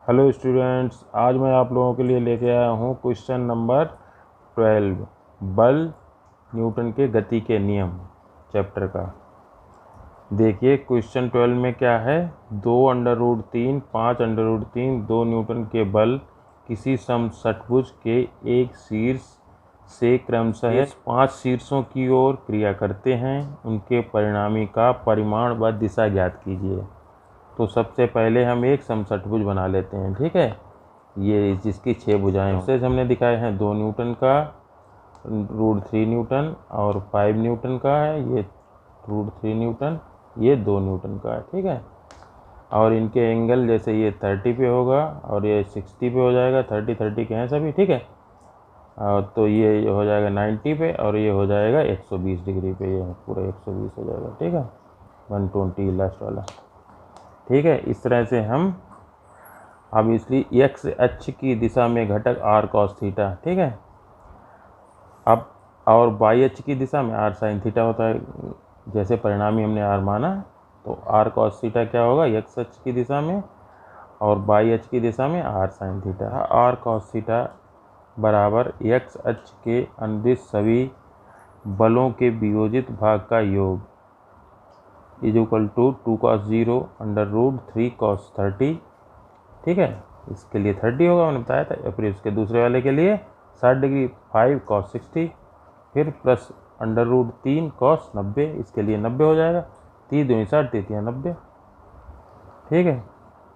Hello students, आज मैं आप लोगों के लिए लेके आया हूँ क्वेश्चन नंबर 12 बल न्यूटन के गति के नियम चैप्टर का। देखिए क्वेश्चन 12 में क्या है, 2√3 5√3 2 न्यूटन के बल किसी समषट्भुज के एक शीर्ष से क्रमशः 5 शीर्षों की ओर क्रिया करते हैं। उनके परिणामी का परिमाण व दिशा ज्ञात कीजिए। तो सबसे पहले हम एक समषट्भुज बना लेते हैं, ठीक है। ये जिसकी 6 भुजाएं हैं, उससे हमने दिखाए हैं 2 न्यूटन का, √3 न्यूटन, और 5 न्यूटन का है, ये √3 न्यूटन, ये 2 न्यूटन का है, ठीक है। और इनके एंगल जैसे ये 30 पे होगा और ये 60 पे हो जाएगा, 30 के हैं सभी, ठीक है। तो ये हो जाएगा 90 पे और ये हो जाएगा 120 डिग्री पे, ये पूरा 120 हो जाएगा, ठीक है। 120 लास्ट वाला, ठीक है। इस तरह से हम अब इसलिए एक्स अक्ष की दिशा में घटक r cos थीटा, ठीक है। अब और वाई अक्ष की दिशा में r sin थीटा होता है। जैसे परिणामी हमने r माना तो r cos थीटा क्या होगा, एक्स अक्ष की दिशा में, और वाई अक्ष की दिशा में r sin theta. r cos theta बराबर एक्स अक्ष के अनुदिश सभी बलों के वियोजित भाग का योग is equal to 2 cos 0 √3 cos 30, ठीक है। इसके लिए 30 होगा, मैंने बताया था। फिर इसके दूसरे वाले के लिए 60 डिग्री 5 cos 60, फिर प्लस √3 cos 90, इसके लिए 90 हो जाएगा। 30 दूनी 60, 3 90, ठीक है।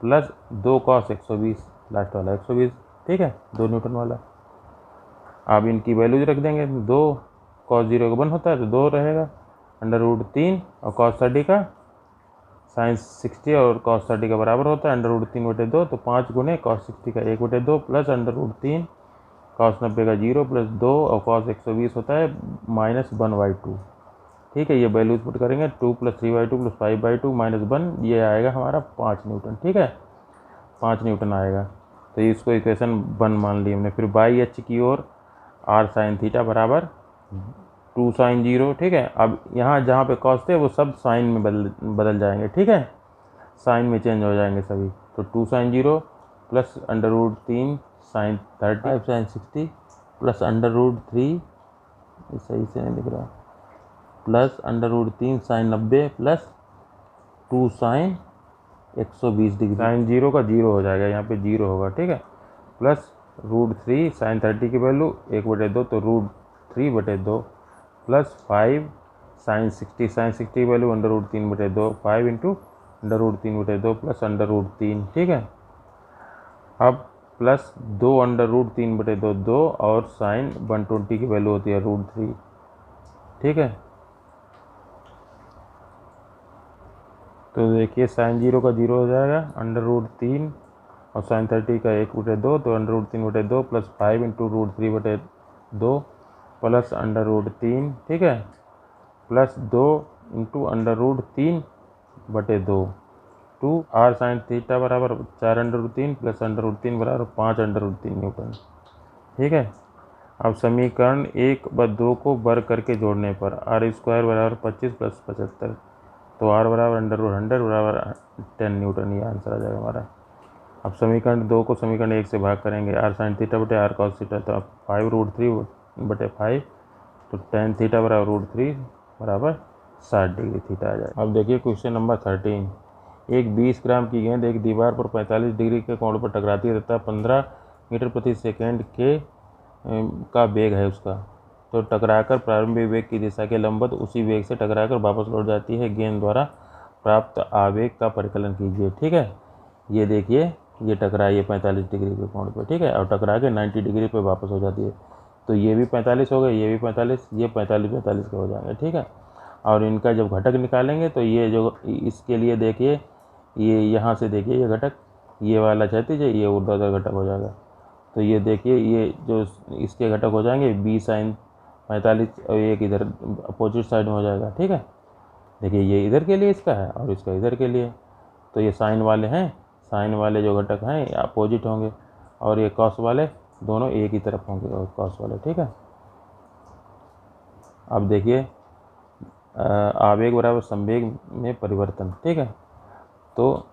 प्लस 2 cos 120, लास्ट वाला 120, ठीक है, 2 न्यूटन वाला। अब इनकी वैल्यूज रख देंगे। 2 cos 0 का 1 होता है तो 2 रहेगा, √3 और cos 30 का sin 60 और cos 30 का बराबर होता है √3/2, तो 5 गुने cos 60 का 1/2 प्लस √3 cos 90 का 0 प्लस 2 और cos 120 होता है -1/2, ठीक है। ये वैल्यूज पुट करेंगे, 2 + 3/2 + 5/2 -1, ये आएगा हमारा 5 न्यूटन, ठीक है। 5 न्यूटन आएगा, तो इसको इक्वेशन 1 मान ली हमने। फिर बाई अक्ष की ओर r sin थीटा बराबर 2 sin 0, ठीक है। अब यहाँ जहाँ पे cos थे वो सब साइन में बदल जाएंगे, ठीक है। साइन में चेंज हो जाएंगे सभी। तो 2 sin 0 plus √3 sin 30, 5 sin 60 plus √3, सही से नहीं दिख रहा, plus √3 sin 90 plus 2 sin 120 degree. sin 0 का 0 हो जाएगा, यहाँ पे 0 होगा, ठीक है। प्लस √3 sin 30 की वैल्यू 1/2, तो √3/2 प्लस 5 sin 60 की वैल्यू √3/2, 5 इंटू √3/2 प्लस √3, ठीक है। अब प्लस 2 √3/2 2 और साइन 120 की वैल्यू होती है √3, ठीक है। तो देखिए sin 0 का 0 हो जाएगा, √3 और sin 30 का 1/2, तो √3/2 प्लस 5 इंटू √3/2 प्लस √3, ठीक है, plus 2 into √3/2 two r sin theta बराबर 4√3 प्लस √3 बराबर 5√3 न्यूटन, ठीक है। अब समीकरण 1 व 2 को वर्ग करके जोड़ने पर r² बराबर 25 प्लस 75, तो r बराबर √100 बराबर 10 न्यूटन, ये आंसर आ जाएगा हमारा। अब समीकरण 2 को समीकरण 1 से भाग करेंगे, r sin थीटा बटे r cos थीटा, तो अब 5√3/5, तो tan थीटा बराबर √3 बराबर 60 डिग्री थीटा आ जाएगा। अब देखिए क्वेश्चन नंबर 13, एक 20 ग्राम की गेंद एक दीवार पर 45 डिग्री के कोण पर टकराती है तथा 15 मीटर प्रति सेकेंड के का वेग है उसका, तो टकराकर प्रारंभिक वेग की दिशा के लंबवत उसी वेग से टकराकर वापस लौट जाती है। गेंद द्वारा प्राप्त आवेग का परिकलन कीजिए, ठीक है। ये देखिए, ये टकराई है 45 डिग्री के कोण पर, ठीक है, और टकरा के 90 डिग्री पे वापस हो जाती है। तो ये भी 45 हो गए, ये भी 45, ये 45 के हो जाएंगे, ठीक है। और इनका जब घटक निकालेंगे तो ये जो इसके लिए देखिए, ये यहाँ से देखिए, ये घटक, ये वाला क्षैतिज है, ये ऊर्ध्वाधर घटक हो जाएगा। तो ये देखिए, ये जो इसके घटक हो जाएंगे 20 sin 45 और एक इधर अपोजिट साइड में हो जाएगा, ठीक है। देखिए ये इधर के लिए इसका है और इसका इधर के लिए, तो ये साइन वाले हैं, साइन वाले जो घटक हैं ये अपोजिट होंगे, और ये कॉस वाले दोनों एक ही तरफ होंगे, और कॉस वाले, ठीक है। अब देखिए आवेग बराबर संवेग में परिवर्तन, ठीक है। तो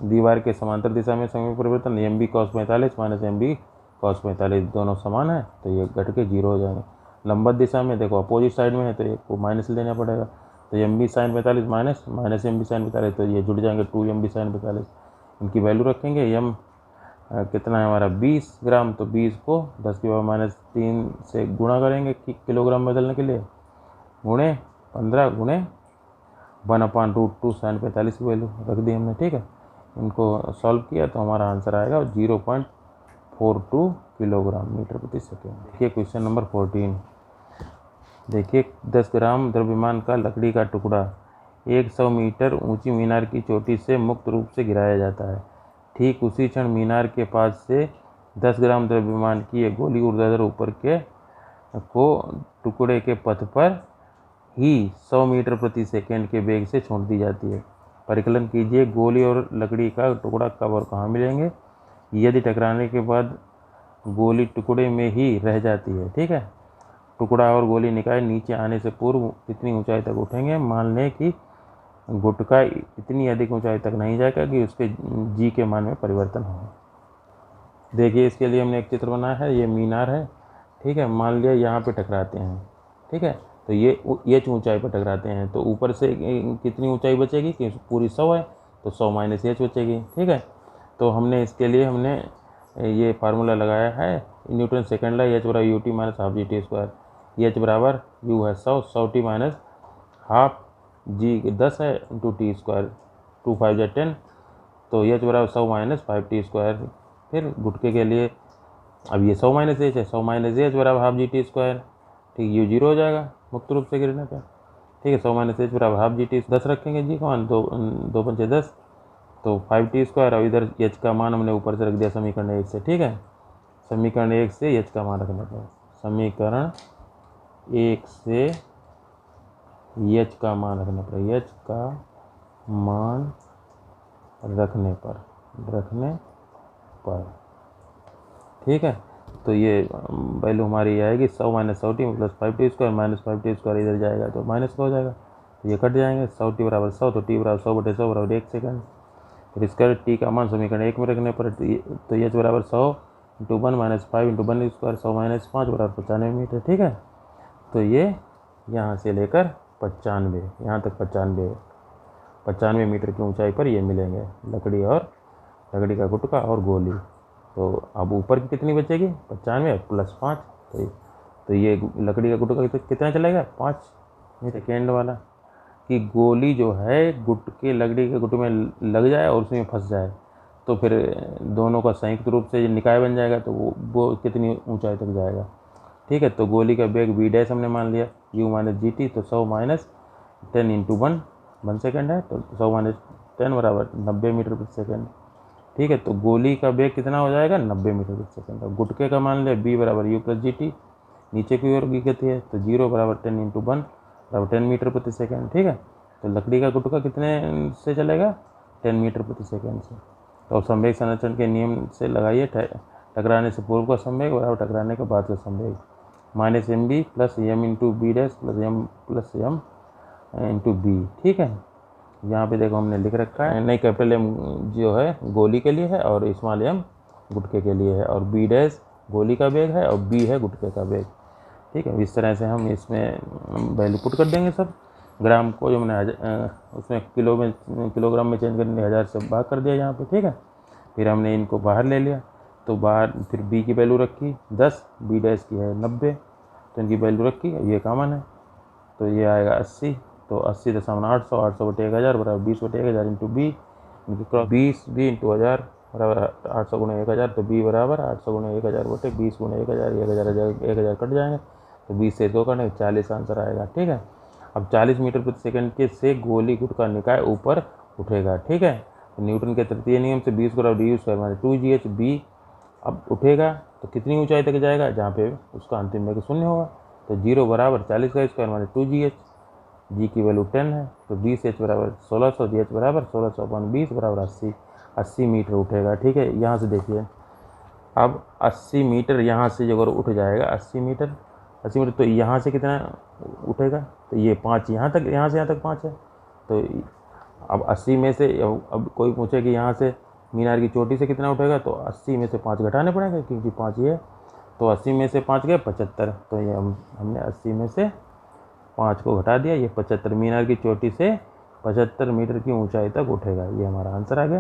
दीवार के समांतर दिशा में समय परिवर्तन M B cos 45 minus M B cos 45 दोनों समान है, तो ये घट के 0 हो जाएंगे। लंबवत दिशा में देखो अपोजिट साइड में है तो एक को माइनस लेना पड़ेगा, तो M B sine 45 minus M B sine 45, तो ये जुड़ जाएंगे 2 एम बी साइन 45। इनकी वैल्यू रखेंगे, एम कितना है हमारा 20 ग्राम, तो 20 को 10 की पावर -3 से गुणा करेंगे किलोग्राम बदलने के लिए, गुणे 15 गुणे 1/√2 साइन 45 की वैल्यू रख दी हमने। ठीक है, इनको सॉल्व किया तो हमारा आंसर आएगा 0.42 किलोग्राम मीटर प्रति सेकेंड। देखिए क्वेश्चन नंबर 14। देखिए 10 ग्राम द्रव्यमान का लकड़ी का टुकड़ा 100 मीटर ऊंची मीनार की चोटी से मुक्त रूप से गिराया जाता है। ठीक उसी क्षण मीनार के पास से 10 ग्राम द्रव्यमान की एक गोली ऊर्ध्वाधर ऊपर के को टुकड़े के पथ पर ही 100 मीटर प्रति सेकंड के वेग से छोड़ दी जाती है। परिकलन कीजिए, गोली और लकड़ी का टुकड़ा कब और कहाँ मिलेंगे। यदि टकराने के बाद गोली टुकड़े में ही रह जाती है, ठीक है, टुकड़ा और गोली निकाय नीचे आने से पूर्व कितनी ऊंचाई तक उठेंगे। मान लें कि गुटका इतनी अधिक ऊंचाई तक नहीं जाएगा कि उसके जी के मान में परिवर्तन हो। देखिए इसके लिए हमने एक चित्र बनाया है, ये मीनार है, ठीक है, मान लिया यहाँ पे टकराते हैं, ठीक है, तो ये एच ऊंचाई पर टकराते हैं, तो ऊपर से कितनी ऊंचाई बचेगी कि पूरी 100 है, तो 100 माइनस एच बचेगी। ठीक है, तो हमने इसके लिए हमने ये फार्मूला लगाया है, न्यूटन सेकंड लॉ, एच बराबर U T minus half G T square. H बराबर यू है 100 टी माइनस हाफ जी 10 है इंटू टी स्क्वायर, 2 5 या 10, तो एच बराबर 100 माइनस 5 टी स्क्वायर। फिर गुटके के लिए अब ये 100 माइनस एच है, 100 माइनस एच बराबर हाफ जी टी स्क्वायर, ठीक, यू 0 हो जाएगा मुक्त रूप से गिरने पर। ठीक है, 100 माइनस एच बराबर हाफ जी टी 10 रखेंगे जी कौन 2 पंचे 10, तो 5 टी स्क्वायर, और इधर एच का मान हमने ऊपर से रख दिया समीकरण 1 से। ठीक है, समीकरण 1 से एच का मान रखने पर, समीकरण 1 से एच का मान रखने पर, एच का मान रखने पर, ठीक है, तो ये वैल्यू हमारी आएगी 100 minus 100 T plus 5 T square minus 5 T square, इधर जाएगा तो माइनस का हो जाएगा, तो ये कट जाएंगे। 100 टी बराबर 100, तो टी बराबर 100/100 बराबर 1 सेकंड। फिर इसका टी का मान समीकरण 1 में रखने पर, तो एच बराबर 100 into 1 minus 5 into 1 square, 100 minus 5 बराबर 95 मीटर। ठीक है, तो ये यहाँ से लेकर 95 यहाँ तक 95 मीटर की ऊंचाई पर ये मिलेंगे लकड़ी का गुटका और गोली। तो अब ऊपर की कितनी बचेगी 95 प्लस 5, तो ये लकड़ी का गुटका कितना चलेगा 5 सेकेंड वाला, कि गोली जो है लकड़ी के गुट में लग जाए और उसमें फंस जाए, तो फिर दोनों का संयुक्त रूप से निकाय बन जाएगा, तो वो कितनी ऊंचाई तक जाएगा। ठीक है, तो गोली का वेग v डैश हमने मान लिया u माइनस जी टी, तो 100 माइनस 10 इंटू 1 सेकेंड है, तो 100 माइनस 10 बराबर 90 मीटर प्रति सेकेंड। ठीक है, तो गोली का वेग कितना हो जाएगा 90 मीटर प्रति सेकेंड। और गुटके का मान लिया b बराबर u प्लस जी टी, नीचे की ओर की गति है, तो 0 बराबर 10 इंटू 1 बराबर 10 मीटर प्रति सेकेंड। ठीक है, तो लकड़ी का गुटका कितने से चलेगा 10 मीटर प्रति सेकेंड से। तो संवेग संरक्षण के नियम से लगाइए, टकराने से पूर्व का संवेग बराबर टकराने के बाद का संवेग, minus M B plus M into B dash plus M into B. ठीक है, यहाँ पे देखो हमने लिख रखा है, नहीं कैपिटल एम जो है गोली के लिए है और स्मॉल एम गुटके के लिए है, और बी डैश गोली का वेग है और बी है गुटके का वेग। ठीक है, इस तरह से हम इसमें वैल्यू पुट कर देंगे सब। ग्राम को जो मैंने उसमें किलोग्राम में चेंज करने 1000 से भाग कर दिया यहाँ पे। ठीक है, फिर हमने इनको बाहर ले लिया, तो बाहर फिर b की वैल्यू रखी 10, b डैश की है 90, तो इनकी वैल्यू रखी, ये कॉमन है, तो ये आएगा 80, तो 80.800 800/1000 बराबर 20/1000 इंटू बी, इनकी क्रॉस 20 b इंटू 1000 बराबर 800 गुणे 1000, तो b बराबर 800 गुणे 1000/20 गुणे 1000 कट जाएंगे, तो 20 से 2 कटेंगे, 40 आंसर आएगा। ठीक है, अब 40 मीटर प्रति सेकंड के से गोली गुटका निकाय ऊपर उठेगा। ठीक है, तो न्यूटन के तृतीय नियम से 20 गुणा D you square minus 2gh b अब उठेगा तो कितनी ऊंचाई तक जाएगा, जहाँ पे उसका अंतिम वेग 0 होगा, तो 0 बराबर 40 का स्क्वायर माइनस 2gh, जी की वैल्यू 10 है, तो 20h बराबर 1600, gh बराबर 1600/20 बराबर 80 मीटर उठेगा। ठीक है, यहाँ से देखिए अब 80 मीटर यहाँ से जो अगर उठ जाएगा 80 मीटर, तो यहाँ से कितना उठेगा, तो ये 5 यहाँ से यहाँ तक 5 है, तो अब 80 में से अब कोई पूछे कि यहाँ से मीनार की चोटी से कितना उठेगा, तो 80 में से 5 घटाने पड़ेंगे क्योंकि 5 ये है। तो 80 में से 5 गए 75, तो ये हमने 80 में से 5 को घटा दिया, ये 75 मीनार की चोटी से 75 मीटर की ऊंचाई तक उठेगा। ये हमारा आंसर आ गया।